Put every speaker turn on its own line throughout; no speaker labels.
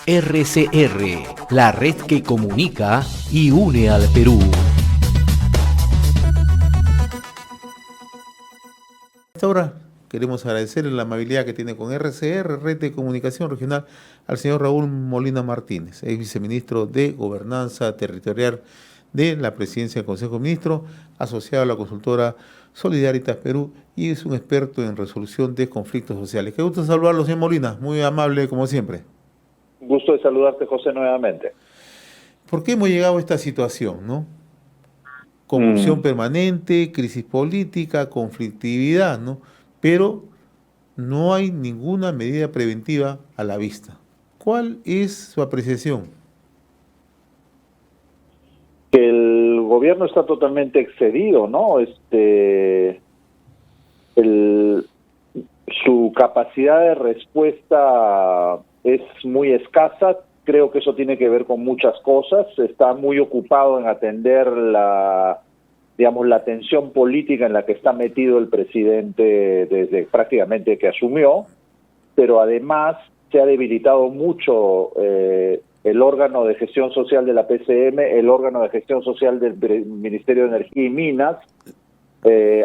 RCR, la red que comunica y une al Perú.
Hasta ahora queremos agradecerle la amabilidad que tiene con RCR, Red de Comunicación Regional, al señor Raúl Molina Martínez, ex viceministro de Gobernanza Territorial de la Presidencia del Consejo de Ministros, asociado a la consultora Solidaritas Perú y es un experto en resolución de conflictos sociales. Qué gusto saludarlo, señor Molina, muy amable como siempre.
Gusto de saludarte, José, nuevamente.
¿Por qué hemos llegado a esta situación, no? Convulsión permanente, crisis política, conflictividad, ¿no? Pero no hay ninguna medida preventiva a la vista. ¿Cuál es su apreciación?
Que el gobierno está totalmente excedido, ¿no? Su capacidad de respuesta es muy escasa. Creo que eso tiene que ver con muchas cosas. Está muy ocupado en atender la tensión política en la que está metido el presidente desde prácticamente que asumió, pero además se ha debilitado mucho el órgano de gestión social de la PCM, el órgano de gestión social del Ministerio de Energía y Minas.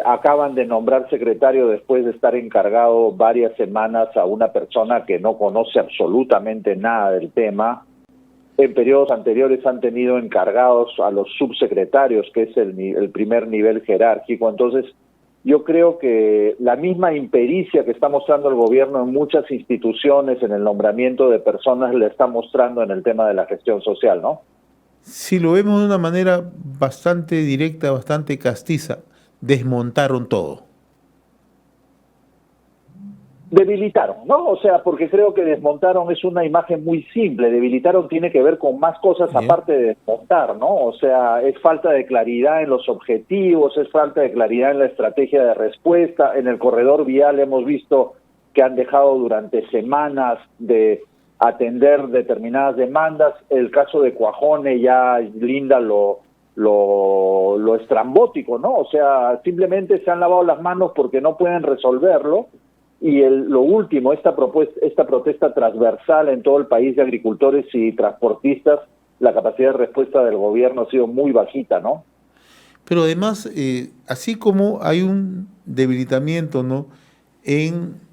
Acaban de nombrar secretario después de estar encargado varias semanas a una persona que no conoce absolutamente nada del tema. En periodos anteriores han tenido encargados a los subsecretarios, que es el primer nivel jerárquico. Entonces, yo creo que la misma impericia que está mostrando el gobierno en muchas instituciones en el nombramiento de personas le está mostrando en el tema de la gestión social, ¿no?
Si lo vemos de una manera bastante directa, bastante castiza, desmontaron todo.
Debilitaron, ¿no? O sea, porque creo que desmontaron es una imagen muy simple. Debilitaron tiene que ver con más cosas aparte de desmontar, ¿no? O sea, es falta de claridad en los objetivos, es falta de claridad en la estrategia de respuesta. En el corredor vial hemos visto que han dejado durante semanas de atender determinadas demandas. El caso de Cuajone ya linda lo estrambótico, ¿no? O sea, simplemente se han lavado las manos porque no pueden resolverlo. Y lo último, esta protesta transversal en todo el país de agricultores y transportistas, la capacidad de respuesta del gobierno ha sido muy bajita, ¿no?
Pero además, así como hay un debilitamiento, ¿no?, en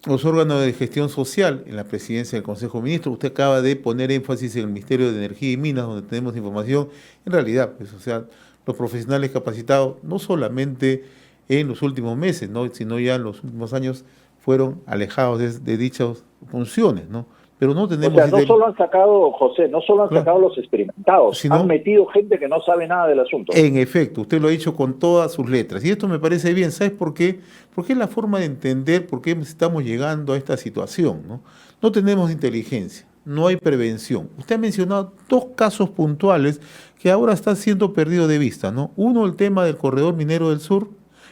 los órganos de gestión social, en la presidencia del Consejo de Ministros, usted acaba de poner énfasis en el Ministerio de Energía y Minas, donde tenemos información, en realidad, pues, o sea, los profesionales capacitados, no solamente en los últimos meses, ¿no?, sino ya en los últimos años, fueron alejados de dichas funciones, ¿no? Pero no tenemos...
O sea, no solo han sacado, José, no solo han sacado los experimentados, sino han metido gente que no sabe nada del asunto.
En efecto, usted lo ha dicho con todas sus letras. Y esto me parece bien. ¿Sabes por qué? Porque es la forma de entender por qué estamos llegando a esta situación, ¿no? No tenemos inteligencia, no hay prevención. Usted ha mencionado dos casos puntuales que ahora están siendo perdidos de vista, ¿no? Uno, el tema del corredor minero del sur,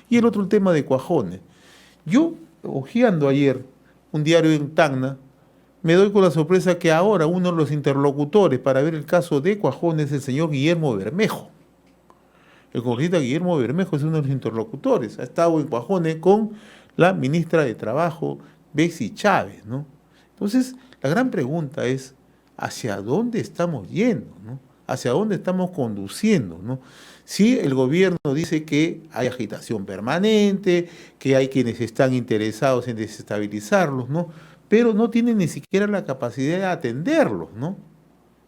y el otro, el tema de Cuajone. Yo, hojeando ayer un diario en Tacna, me doy con la sorpresa que ahora uno de los interlocutores para ver el caso de Cuajone es el señor Guillermo Bermejo. El congresista Guillermo Bermejo es uno de los interlocutores. Ha estado en Cuajone con la ministra de Trabajo, Betsy Chávez, ¿no? Entonces, la gran pregunta es, ¿hacia dónde estamos yendo, ¿no? ¿Hacia dónde estamos conduciendo, ¿no? Si el gobierno dice que hay agitación permanente, que hay quienes están interesados en desestabilizarlos, ¿no?, pero no tienen ni siquiera la capacidad de atenderlos, ¿no?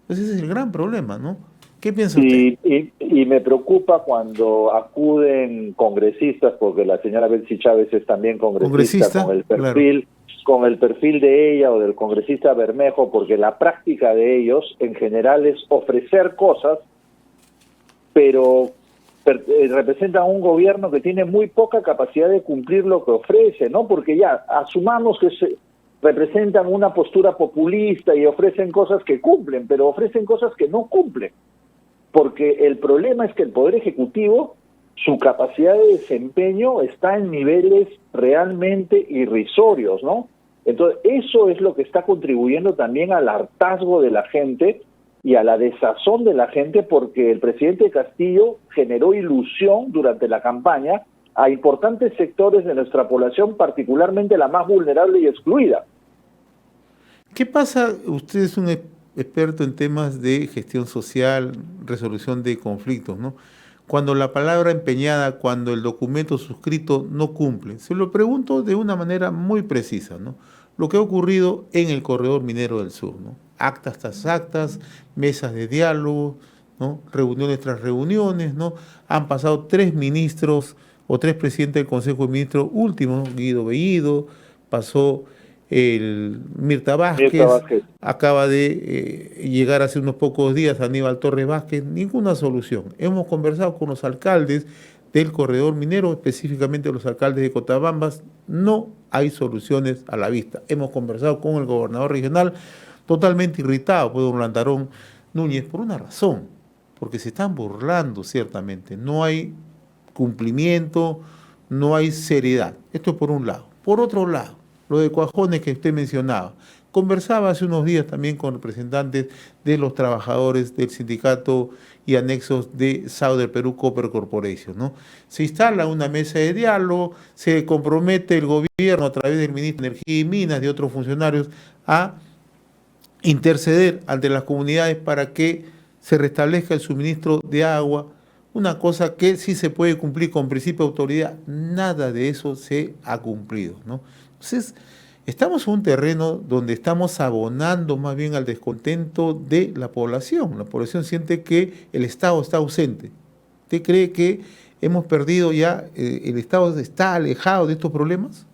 Entonces ese es el gran problema, ¿no? ¿Qué piensa usted?
Y me preocupa cuando acuden congresistas, porque la señora Betsy Chávez es también congresista con el perfil de ella o del congresista Bermejo, porque la práctica de ellos en general es ofrecer cosas, pero representan un gobierno que tiene muy poca capacidad de cumplir lo que ofrece, ¿no? Porque ya asumamos que representan una postura populista y ofrecen cosas que cumplen, pero ofrecen cosas que no cumplen. Porque el problema es que el Poder Ejecutivo, su capacidad de desempeño está en niveles realmente irrisorios, ¿no? Entonces, eso es lo que está contribuyendo también al hartazgo de la gente y a la desazón de la gente, porque el presidente Castillo generó ilusión durante la campaña a importantes sectores de nuestra población, particularmente la más vulnerable y excluida.
¿Qué pasa? Usted es un experto en temas de gestión social, resolución de conflictos, ¿no? Cuando la palabra empeñada, cuando el documento suscrito no cumple. Se lo pregunto de una manera muy precisa, ¿no? Lo que ha ocurrido en el corredor minero del sur, ¿no? Actas tras actas, mesas de diálogo, ¿no? Reuniones tras reuniones, ¿no? Han pasado 3 ministros o 3 presidentes del Consejo de Ministros últimos, ¿no? Guido Bellido, pasó el Mirta Vázquez, acaba de llegar hace unos pocos días Aníbal Torres Vázquez, ninguna solución. Hemos conversado con los alcaldes del corredor minero, específicamente los alcaldes de Cotabambas, no hay soluciones a la vista. Hemos conversado con el gobernador regional, totalmente irritado por don Lantarón Núñez, por una razón, porque se están burlando ciertamente, no hay cumplimiento, no hay seriedad. Esto es por un lado. Por otro lado, lo de Cuajones que usted mencionaba. Conversaba hace unos días también con representantes de los trabajadores del sindicato y anexos de Southern Perú Copper Corporation, ¿no? Se instala una mesa de diálogo, se compromete el gobierno a través del ministro de Energía y Minas, de otros funcionarios, a interceder ante las comunidades para que se restablezca el suministro de agua, una cosa que sí se puede cumplir con principio de autoridad. Nada de eso se ha cumplido, ¿no? Entonces, estamos en un terreno donde estamos abonando más bien al descontento de la población. La población siente que el Estado está ausente. ¿Usted cree que hemos perdido ya, el Estado está alejado de estos problemas?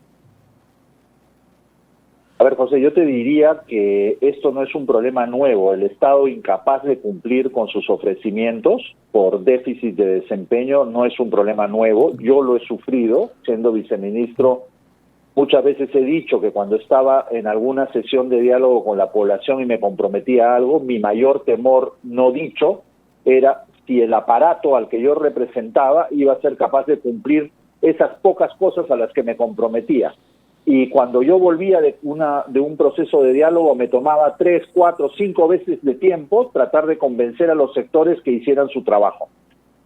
A ver, José, yo te diría que esto no es un problema nuevo. El Estado incapaz de cumplir con sus ofrecimientos por déficit de desempeño no es un problema nuevo. Yo lo he sufrido siendo viceministro. Muchas veces he dicho que cuando estaba en alguna sesión de diálogo con la población y me comprometía a algo, mi mayor temor no dicho era si el aparato al que yo representaba iba a ser capaz de cumplir esas pocas cosas a las que me comprometía. Y cuando yo volvía de un proceso de diálogo me tomaba 3, 4, 5 veces de tiempo tratar de convencer a los sectores que hicieran su trabajo.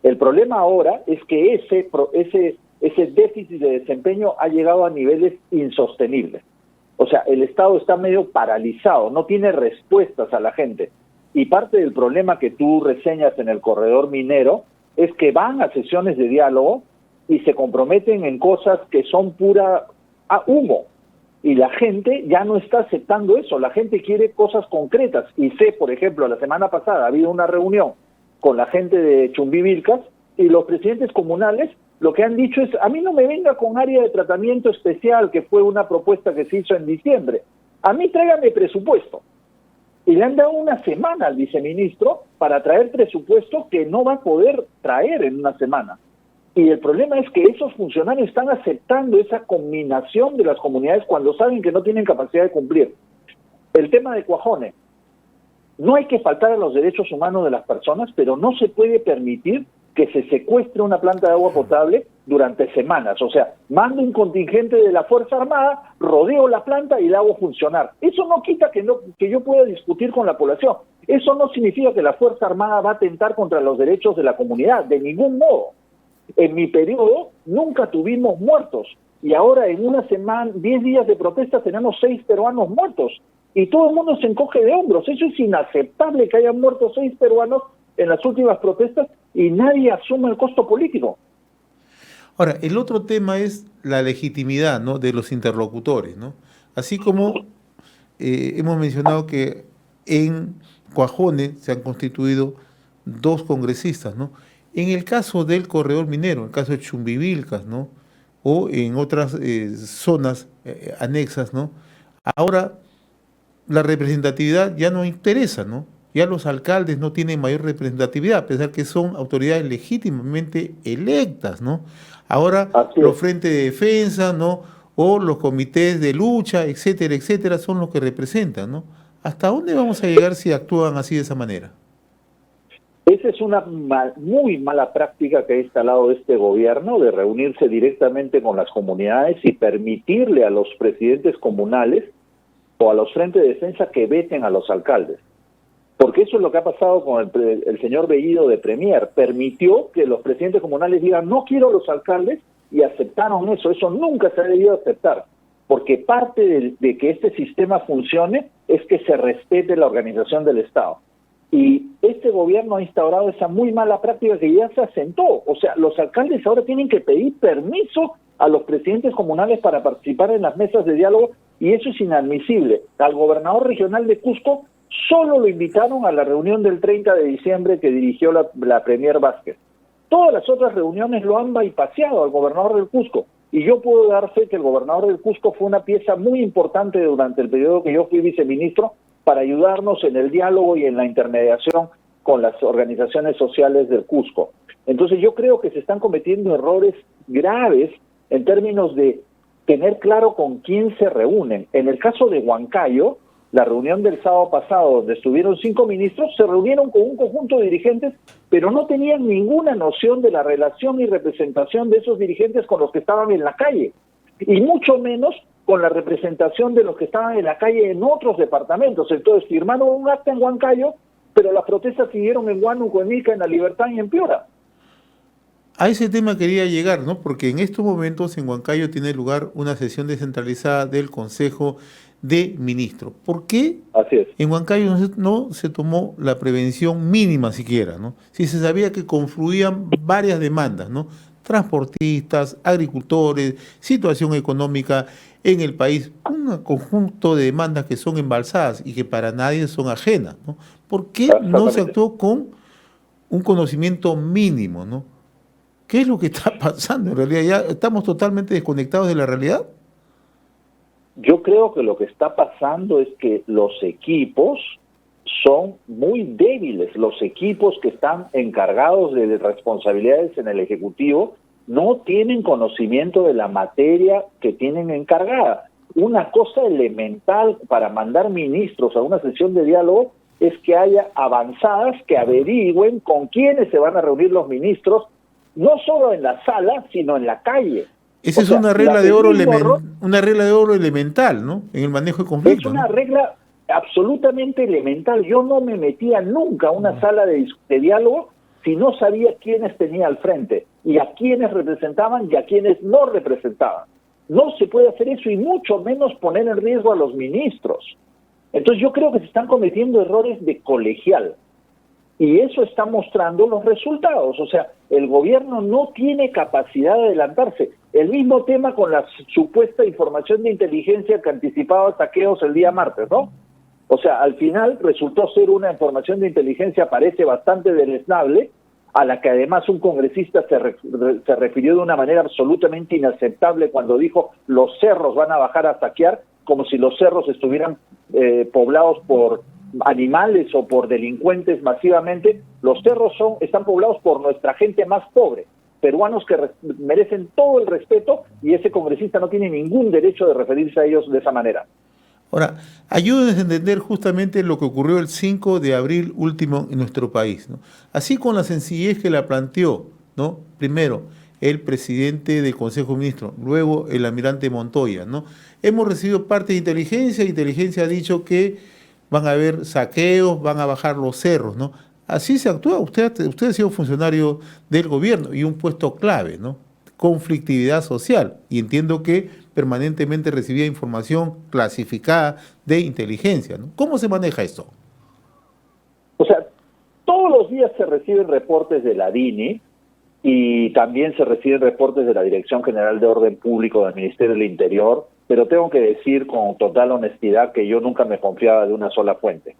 El problema ahora es que ese déficit de desempeño ha llegado a niveles insostenibles. O sea, el Estado está medio paralizado, no tiene respuestas a la gente. Y parte del problema que tú reseñas en el corredor minero es que van a sesiones de diálogo y se comprometen en cosas que son pura humo. Y la gente ya no está aceptando eso, la gente quiere cosas concretas. Y sé, por ejemplo, la semana pasada ha habido una reunión con la gente de Chumbivilcas y los presidentes comunales lo que han dicho es, a mí no me venga con área de tratamiento especial, que fue una propuesta que se hizo en diciembre. A mí tráigame presupuesto. Y le han dado una semana al viceministro para traer presupuesto que no va a poder traer en una semana. Y el problema es que esos funcionarios están aceptando esa combinación de las comunidades cuando saben que no tienen capacidad de cumplir. El tema de Cuajones. No hay que faltar a los derechos humanos de las personas, pero no se puede permitir que se secuestre una planta de agua potable durante semanas. O sea, mando un contingente de la Fuerza Armada, rodeo la planta y la hago funcionar. Eso no quita que yo pueda discutir con la población. Eso no significa que la Fuerza Armada va a atentar contra los derechos de la comunidad, de ningún modo. En mi periodo nunca tuvimos muertos y ahora en una semana, 10 días de protesta tenemos 6 peruanos muertos y todo el mundo se encoge de hombros. Eso es inaceptable que hayan muerto 6 peruanos en las últimas protestas y nadie asume el costo político.
Ahora, el otro tema es la legitimidad, ¿no?, de los interlocutores, ¿no? Así como hemos mencionado que en Cuajones se han constituido 2 congresistas, ¿no? En el caso del corredor minero, en el caso de Chumbivilcas, ¿no?, o en otras zonas anexas, ¿no?, ahora la representatividad ya no interesa, ¿no? Ya los alcaldes no tienen mayor representatividad, a pesar que son autoridades legítimamente electas, ¿no? Ahora los frentes de defensa, ¿no?, o los comités de lucha, etcétera, etcétera, son los que representan, ¿no? ¿Hasta dónde vamos a llegar si actúan así de esa manera?
Esa es una muy mala práctica que ha instalado este gobierno de reunirse directamente con las comunidades y permitirle a los presidentes comunales o a los frentes de defensa que veten a los alcaldes. Porque eso es lo que ha pasado con el señor Bellido de Premier. Permitió que los presidentes comunales digan no quiero a los alcaldes y aceptaron eso. Eso nunca se ha debido aceptar. Porque parte de que este sistema funcione es que se respete la organización del Estado. Y este gobierno ha instaurado esa muy mala práctica que ya se asentó. O sea, los alcaldes ahora tienen que pedir permiso a los presidentes comunales para participar en las mesas de diálogo, y eso es inadmisible. Al gobernador regional de Cusco solo lo invitaron a la reunión del 30 de diciembre que dirigió la premier Vázquez. Todas las otras reuniones lo han bypaseado al gobernador del Cusco. Y yo puedo dar fe que el gobernador del Cusco fue una pieza muy importante durante el periodo que yo fui viceministro para ayudarnos en el diálogo y en la intermediación con las organizaciones sociales del Cusco. Entonces yo creo que se están cometiendo errores graves en términos de tener claro con quién se reúnen. En el caso de Huancayo, la reunión del sábado pasado, donde estuvieron 5 ministros, se reunieron con un conjunto de dirigentes, pero no tenían ninguna noción de la relación y representación de esos dirigentes con los que estaban en la calle, y mucho menos con la representación de los que estaban en la calle en otros departamentos. Entonces firmaron un acta en Huancayo, pero las protestas siguieron en Huánuco, en Ica, en La Libertad y en Piura.
A ese tema quería llegar, ¿no? Porque en estos momentos en Huancayo tiene lugar una sesión descentralizada del Consejo de Ministros. ¿Por qué
Así es.
en Huancayo no se tomó la prevención mínima siquiera, ¿no? Si se sabía que confluían varias demandas, ¿no? Transportistas, agricultores, situación económica en el país, un conjunto de demandas que son embalsadas y que para nadie son ajenas, ¿no? ¿Por qué no se actuó con un conocimiento mínimo, ¿no? ¿Qué es lo que está pasando en realidad? ¿Ya estamos totalmente desconectados de la realidad?
Yo creo que lo que está pasando es que los equipos son muy débiles. Los equipos que están encargados de responsabilidades en el Ejecutivo no tienen conocimiento de la materia que tienen encargada. Una cosa elemental para mandar ministros a una sesión de diálogo es que haya avanzadas que averigüen con quiénes se van a reunir los ministros, no solo en la sala, sino en la calle.
Esa es una regla de oro elemental, ¿no? En el manejo de conflictos.
Es una regla absolutamente elemental. Yo no me metía nunca a una sala de diálogo si no sabía quiénes tenía al frente y a quiénes representaban y a quiénes no representaban. No se puede hacer eso, y mucho menos poner en riesgo a los ministros. Entonces yo creo que se están cometiendo errores de colegial. Y eso está mostrando los resultados. O sea, el gobierno no tiene capacidad de adelantarse. El mismo tema con la supuesta información de inteligencia que anticipaba saqueos el día martes, ¿no? O sea, al final resultó ser una información de inteligencia, parece bastante deleznable, a la que además un congresista se refirió de una manera absolutamente inaceptable cuando dijo los cerros van a bajar a saquear, como si los cerros estuvieran poblados por animales o por delincuentes masivamente. Los cerros están poblados por nuestra gente más pobre, peruanos que merecen todo el respeto, y ese congresista no tiene ningún derecho de referirse a ellos de esa manera.
Ahora, ayúdenos a entender justamente lo que ocurrió el 5 de abril último en nuestro país, ¿no? Así, con la sencillez que la planteó, ¿no? Primero el presidente del Consejo de Ministros, luego el almirante Montoya, ¿no? Hemos recibido parte de inteligencia ha dicho que van a haber saqueos, van a bajar los cerros, ¿no? Así se actúa. Usted ha sido funcionario del gobierno y un puesto clave, ¿no? Conflictividad social. Y entiendo que permanentemente recibía información clasificada de inteligencia, ¿no? ¿Cómo se maneja esto?
O sea, todos los días se reciben reportes de la DINI y también se reciben reportes de la Dirección General de Orden Público del Ministerio del Interior, pero tengo que decir con total honestidad que yo nunca me confiaba de una sola fuente.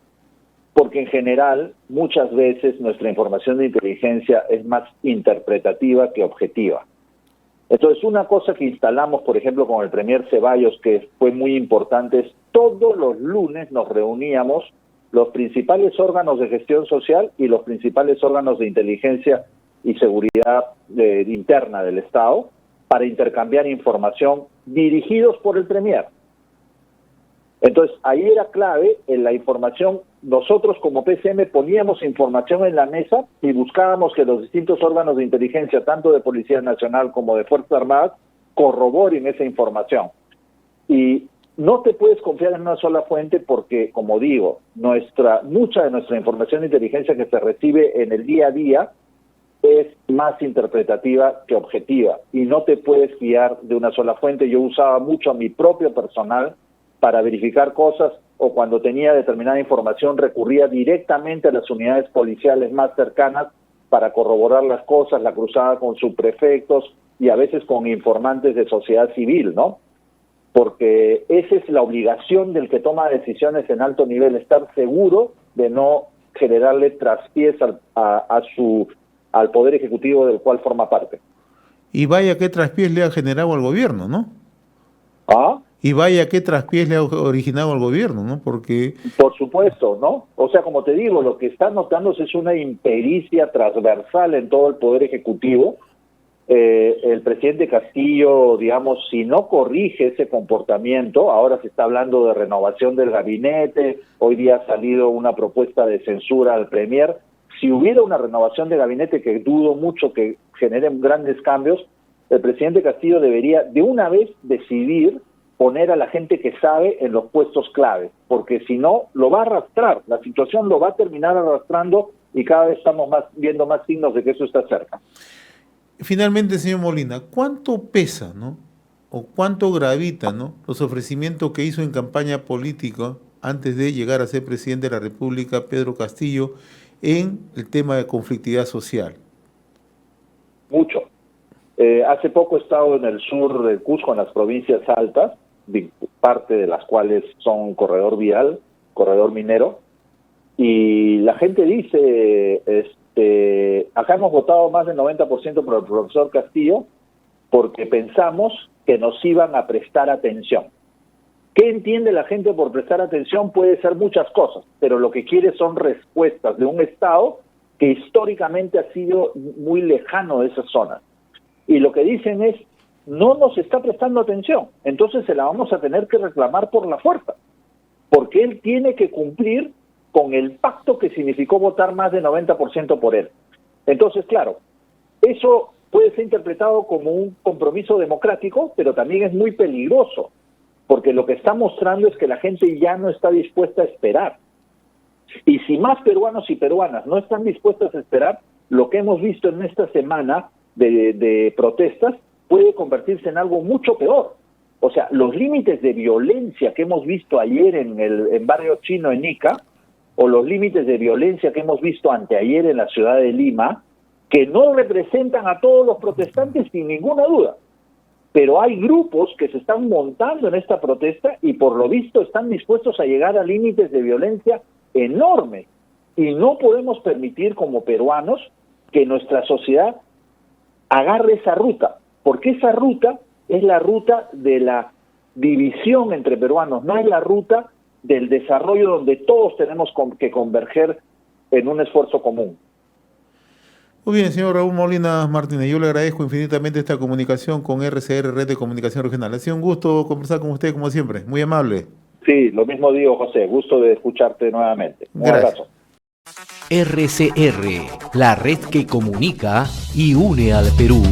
Porque en general, muchas veces nuestra información de inteligencia es más interpretativa que objetiva. Entonces, una cosa que instalamos, por ejemplo, con el premier Ceballos, que fue muy importante, es todos los lunes nos reuníamos los principales órganos de gestión social y los principales órganos de inteligencia y seguridad interna del Estado para intercambiar información dirigidos por el premier. Entonces, ahí era clave en la información. Nosotros como PCM poníamos información en la mesa y buscábamos que los distintos órganos de inteligencia, tanto de Policía Nacional como de Fuerzas Armadas, corroboren esa información. Y no te puedes confiar en una sola fuente porque, como digo, mucha de nuestra información de inteligencia que se recibe en el día a día es más interpretativa que objetiva y no te puedes fiar de una sola fuente. Yo usaba mucho a mi propio personal para verificar cosas, o cuando tenía determinada información recurría directamente a las unidades policiales más cercanas para corroborar las cosas, la cruzaba con subprefectos y a veces con informantes de sociedad civil, ¿no? Porque esa es la obligación del que toma decisiones en alto nivel, estar seguro de no generarle traspiés al Poder Ejecutivo del cual forma parte.
Y vaya qué traspiés le ha generado al gobierno, ¿no?
¿Ah?
Y vaya qué traspiés le ha originado al gobierno, ¿no? Porque...
Por supuesto, ¿no? O sea, como te digo, lo que está notándose es una impericia transversal en todo el Poder Ejecutivo. El presidente Castillo, digamos, si no corrige ese comportamiento, ahora se está hablando de renovación del gabinete, hoy día ha salido una propuesta de censura al premier. Si hubiera una renovación de gabinete, que dudo mucho que generen grandes cambios, el presidente Castillo debería de una vez decidir poner a la gente que sabe en los puestos clave, porque si no, lo va a arrastrar, la situación lo va a terminar arrastrando y cada vez estamos viendo más signos de que eso está cerca.
Finalmente, señor Molina, ¿cuánto pesa, ¿no? O cuánto gravita, ¿no?, los ofrecimientos que hizo en campaña política antes de llegar a ser presidente de la República, Pedro Castillo, en el tema de conflictividad social?
Mucho. Hace poco he estado en el sur de Cusco, en las provincias altas, parte de las cuales son corredor vial, corredor minero, y la gente dice, acá hemos votado más del 90% por el profesor Castillo porque pensamos que nos iban a prestar atención. ¿Qué entiende la gente por prestar atención? Puede ser muchas cosas, pero lo que quiere son respuestas de un Estado que históricamente ha sido muy lejano de esas zonas. Y lo que dicen es, no nos está prestando atención, entonces se la vamos a tener que reclamar por la fuerza, porque él tiene que cumplir con el pacto que significó votar más del 90% por él. Entonces, claro, eso puede ser interpretado como un compromiso democrático, pero también es muy peligroso, porque lo que está mostrando es que la gente ya no está dispuesta a esperar. Y si más peruanos y peruanas no están dispuestas a esperar, lo que hemos visto en esta semana de protestas puede convertirse en algo mucho peor. O sea, los límites de violencia que hemos visto ayer en Barrio Chino, en Ica, o los límites de violencia que hemos visto anteayer en la ciudad de Lima, que no representan a todos los protestantes sin ninguna duda, pero hay grupos que se están montando en esta protesta y por lo visto están dispuestos a llegar a límites de violencia enormes, y no podemos permitir como peruanos que nuestra sociedad agarre esa ruta, porque esa ruta es la ruta de la división entre peruanos, no es la ruta del desarrollo donde todos tenemos que converger en un esfuerzo común.
Muy bien, señor Raúl Molina Martínez, yo le agradezco infinitamente esta comunicación con RCR, Red de Comunicación Regional. Ha sido un gusto conversar con usted, como siempre, muy amable.
Sí, lo mismo digo, José, gusto de escucharte nuevamente. Un abrazo.
RCR, la red que comunica y une al Perú.